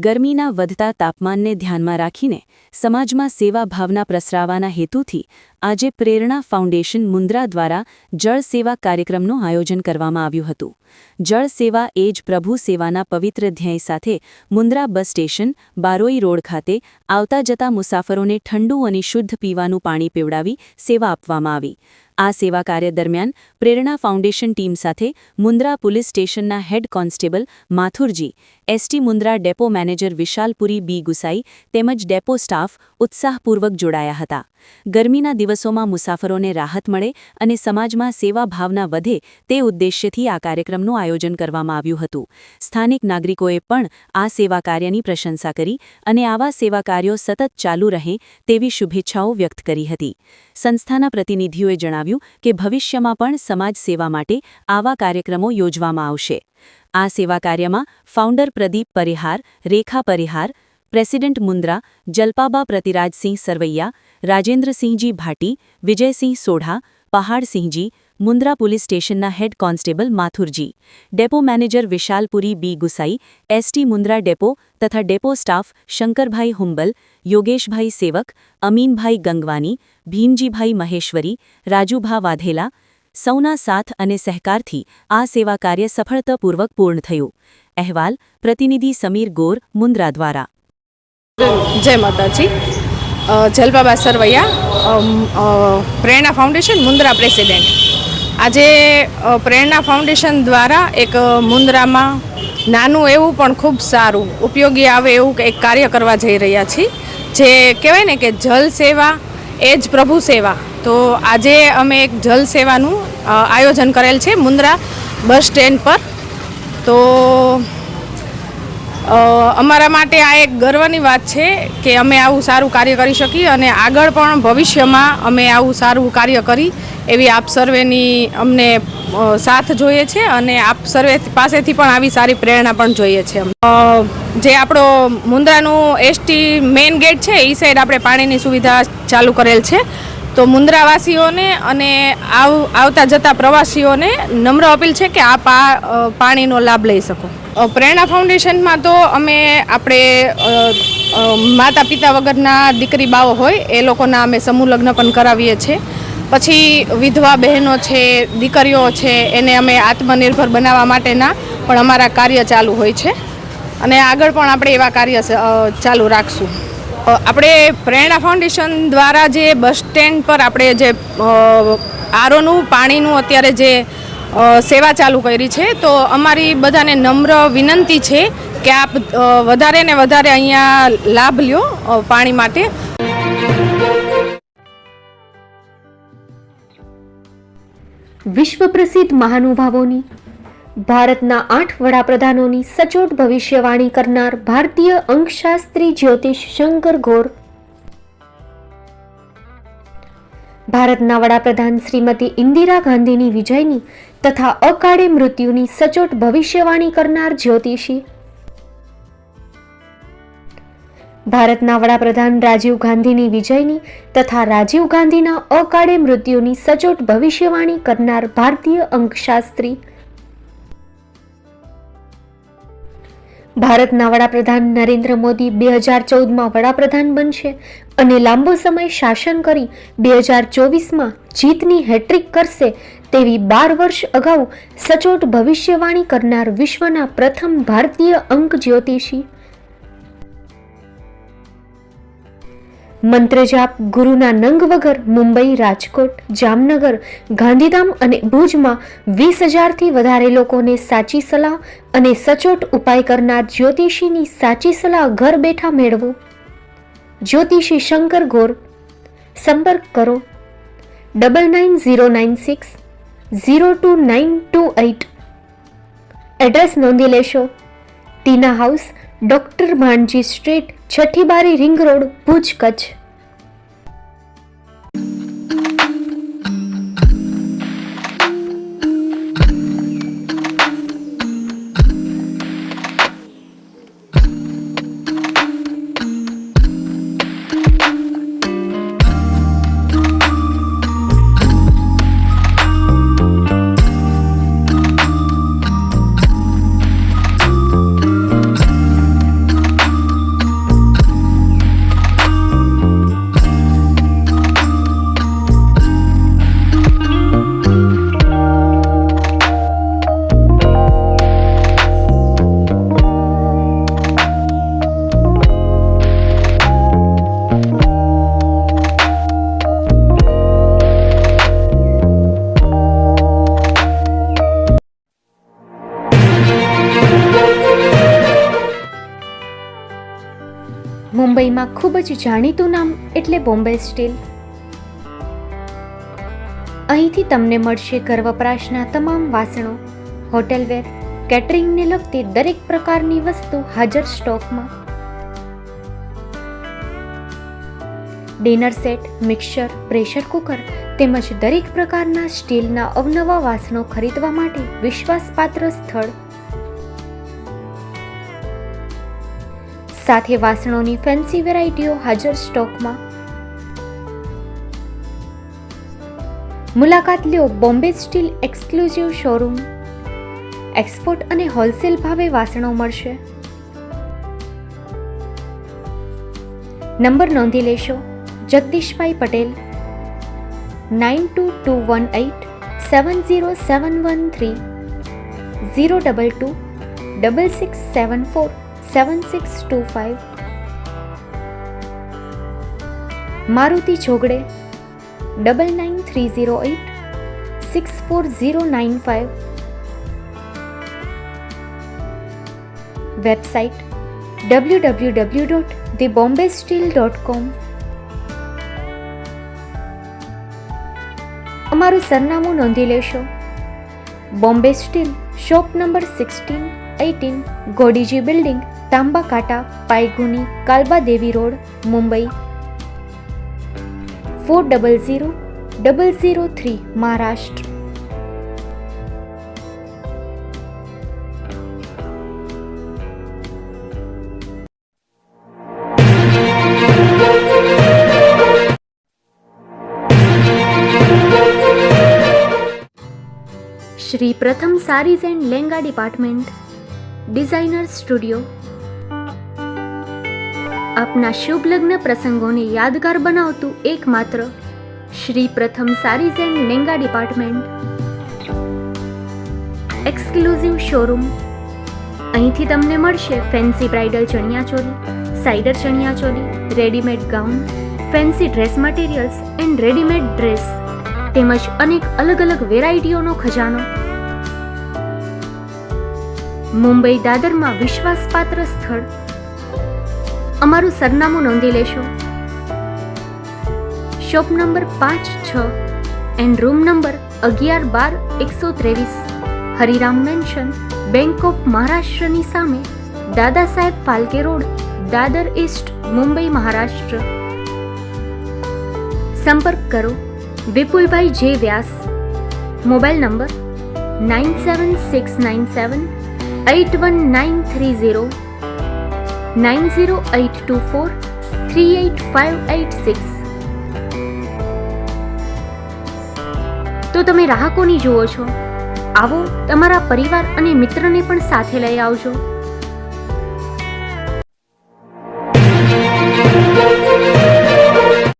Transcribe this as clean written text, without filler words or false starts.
ગરમીના વધતા તાપમાનને ધ્યાનમાં રાખીને સમાજમાં સેવા ભાવના પ્રસરાવવાના હેતુથી આજે પ્રેરણા ફાઉન્ડેશન મુન્દ્રા દ્વારા જળ સેવા કાર્યક્રમનું આયોજન કરવામાં આવ્યું હતું। જળ સેવા એ જ પ્રભુ સેવાના પવિત્ર ધ્યેય સાથે Mundra bus station Baroi road ખાતે આવતા જતા મુસાફરોને ઠંડુ અને શુદ્ધ પીવાનું પાણી પીવડાવી સેવા આપવામાં આવી। આ સેવા કાર્ય દરમિયાન પ્રેરણા ફાઉન્ડેશન ટીમ સાથે મુન્દ્રા પોલીસ સ્ટેશનના head constable Mathurji, ST Mundra depot manager Vishalpuri B Gusai તેમજ ડેપો સ્ટાફ ઉત્સાહપૂર્વક જોડાયા હતા। ગરમીના દિવસોમાં મુસાફરોને રાહત મળે અને સમાજમાં સેવા ભાવના વધે તે ઉદ્દેશ્યથી આ કાર્યક્રમનું આયોજન કરવામાં આવ્યું હતું। સ્થાનિક નાગરિકોએ પણ આ સેવા કાર્યની પ્રશંસા કરી અને આવા સેવા કાર્યો સતત ચાલુ રહે તેવી શુભેચ્છાઓ વ્યક્ત કરી હતી। સંસ્થાના પ્રતિનિધિઓએ જણાવ્યું કે ભવિષ્યમાં પણ સમાજ સેવા માટે આવા કાર્યક્રમો યોજવામાં આવશે। આ સેવા કાર્યમાં ફાઉન્ડર પ્રદીપ પરિહાર, રેખા પરિહાર, પ્રેસિડેન્ટ મુન્દ્રા જલપાબા પ્રતિરાજસિંહ સરવૈયા, રાજેન્દ્રસિંહજી ભાટી, વિજયસિંહ સોઢા, પહાડસિંહજી, મુન્દ્રા પોલીસ સ્ટેશનના head constable માથુરજી, depot manager Vishalpuri B Gusai, ST Mundra depot તથા ડેપો સ્ટાફ શંકરભાઈ હુંબલ, યોગેશભાઈ સેવક, અમીનભાઈ ગંગવાની, ભીમજીભાઈ મહેશ્વરી, રાજુભા વાધેલા સૌના સાથ અને સહકારથી આ સેવા કાર્ય સફળતાપૂર્વક પૂર્ણ થયું। અહેવાલ પ્રતિનિધિ સમીર ગોર, મુન્દ્રા દ્વારા। જય માતાજી। જલપાબા સરવૈયા, પ્રેરણા ફાઉન્ડેશન મુન્દ્રા પ્રેસિડેન્ટ। આજે પ્રેરણા ફાઉન્ડેશન દ્વારા એક મુન્દ્રામાં નાનું એવું પણ ખૂબ સારું ઉપયોગી આવે એવું એક કાર્ય કરવા જઈ રહ્યા છીએ, જે કહેવાય ને કે જલ સેવા એ જ પ્રભુ સેવા। તો આજે અમે એક જલ સેવાનું આયોજન કરેલ છે મુન્દ્રા બસ સ્ટેન્ડ પર। તો અમારા માટે આ એક ગર્વની વાત છે કે અમે આવું સારું કાર્ય કરી શકીએ અને આગળ પણ ભવિષ્યમાં અમે આવું સારું કાર્ય કરી એવી આપ સર્વેની અમને સાથ જોઈએ છે અને આપ સર્વે પાસેથી પણ આવી સારી પ્રેરણા પણ જોઈએ છે। જે આપણો મુન્દ્રાનું એસટી મેઇન ગેટ છે એ સાઈડ આપણે પાણીની સુવિધા ચાલુ કરેલ છે। તો મુન્દ્રાવાસીઓને અને આવતા જતા પ્રવાસીઓને નમ્ર અપીલ છે કે આપ આ પાણીનો લાભ લઈ શકો। પ્રેરણા ફાઉન્ડેશનમાં તો અમે આપણે માતા પિતા વગરના દીકરી બાઓ હોય એ લોકોના અમે સમૂહ લગ્ન પણ કરાવીએ છીએ। પછી વિધવા બહેનો છે, દીકરીઓ છે, એને અમે આત્મનિર્ભર બનાવવા માટેના પણ અમારા કાર્ય ચાલુ હોય છે અને આગળ પણ આપણે એવા કાર્ય ચાલુ રાખશું। આપણે પ્રેરણા ફાઉન્ડેશન દ્વારા જે બસ સ્ટેન્ડ પર આપણે જે આરોનું પાણીનું અત્યારે જે સેવા ચાલુ કરી છે, તો અમારી બધાને નમ્ર વિનંતી છે કે આપ વધારે ને વધારે અહીંયા લાભ લ્યો પાણી માટે। વિશ્વ પ્રસિદ્ધ મહાનુભાવોની, ભારતના 8 વડાપ્રધાનોની સચોટ ભવિષ્યવાણી કરનાર ભારતીય અંકશાસ્ત્રી જ્યોતિષ શંકર ગોર, ભારતના વડાપ્રધાન શ્રીમતી ઇન્દિરા ગાંધીની વિજયની તથા અકાળે મૃત્યુની સચોટ ભવિષ્યવાણી કરનાર જ્યોતિષી, ભારતના વડાપ્રધાન રાજીવ ગાંધીની વિજયની તથા રાજીવ ગાંધીના અકાળે મૃત્યુની સચોટ ભવિષ્યવાણી કરનાર ભારતીય અંકશાસ્ત્રી, ભારતના વડાપ્રધાન નરેન્દ્ર મોદી 2014માં વડાપ્રધાન બનશે અને લાંબો સમય શાસન કરી 2024માં જીતની હેટ્રિક કરશે તેવી 12 વર્ષ અગાઉ સચોટ ભવિષ્યવાણી કરનાર વિશ્વના પ્રથમ ભારતીય અંક જ્યોતિષી, મંત્રજાપ ગુરુના નંગ વગર મુંબઈ, રાજકોટ, જામનગર, ગાંધીધામ અને ભુજમાં 20,000થી વધારે લોકોને સાચી સલાહ અને સચોટ ઉપાય કરનાર જ્યોતિષીની સાચી સલાહ ઘર બેઠા મેળવો। જ્યોતિષી શંકર ગોર। સંપર્ક કરો 9909602928। એડ્રેસ નોંધી લેશો, ટીના હાઉસ, ડોક્ટર ભાણજી સ્ટ્રીટ, છઠ્ઠી બારી, રિંગ રોડ, ભુજ, કચ્છ। મુંબઈમાં ખૂબ જ જાણીતું નામ એટલે બોમ્બે સ્ટીલ. અહીંથી તમને મળશે ઘર વપરાશના તમામ વાસણો, હોટલવેર, કેટરિંગને લગતી દરેક પ્રકારની વસ્તુ હાજર સ્ટોકમાં. Dinner set, mixer, pressure cooker તેમજ દરેક પ્રકારના સ્ટીલના અવનવા વાસણો ખરીદવા માટે વિશ્વાસપાત્ર સ્થળ. સાથે વાસણોની ફેન્સી વેરાયટીઓ હાજર સ્ટોકમાં. મુલાકાત લ્યો Bombay steel exclusive showroom. Export અને હોલસેલ ભાવે વાસણો મળશે. નંબર નોંધી લેશો. જગદીશભાઈ પટેલ, 9221870713, 02266747625. મારુતિ જોગડે, 9930864095. Website www.thebombasteel.com. અમારું સરનામું નોંધી લેશો. Bombay steel, shop number 16-18, Godiji building, Tamba Kanta, Pydhonie, Kalba Devi road, Mumbai 400003, Maharashtra. Shri Pratham sarees and lenga department, designer studio. આપના શુભ લગ્ન પ્રસંગોને યાદગાર બનાવતું એકમાત્ર Shri Pratham sarees and lenga department. Exclusive showroom. અહીંથી તમને મળશે fancy bridal chaniya choli, cider chaniya choli, readymade gown, fancy dress materials and readymade dress તેમજ અનેક અલગ અલગ વેરાયટીઓનો ખજાનો. મુંબઈ દાદરમાં વિશ્વાસપાત્ર સ્થળ. અમારું સરનામું નોંધી લેશો. Shop number 5-6 and room number 11-12-123, Hariram mansion, bank of મહારાષ્ટ્રની સામે, દાદા સાહેબ ફાલ્કે રોડ, દાદર ઈસ્ટ, મુંબઈ, મહારાષ્ટ્ર. સંપર્ક કરો વિપુલભાઈ જે વ્યાસ. Mobile number 9769781930, 9082438586. તો તમે રાહ કોની જુઓ છો? આવો, તમારા પરિવાર અને મિત્રને પણ સાથે લઈ આવજો.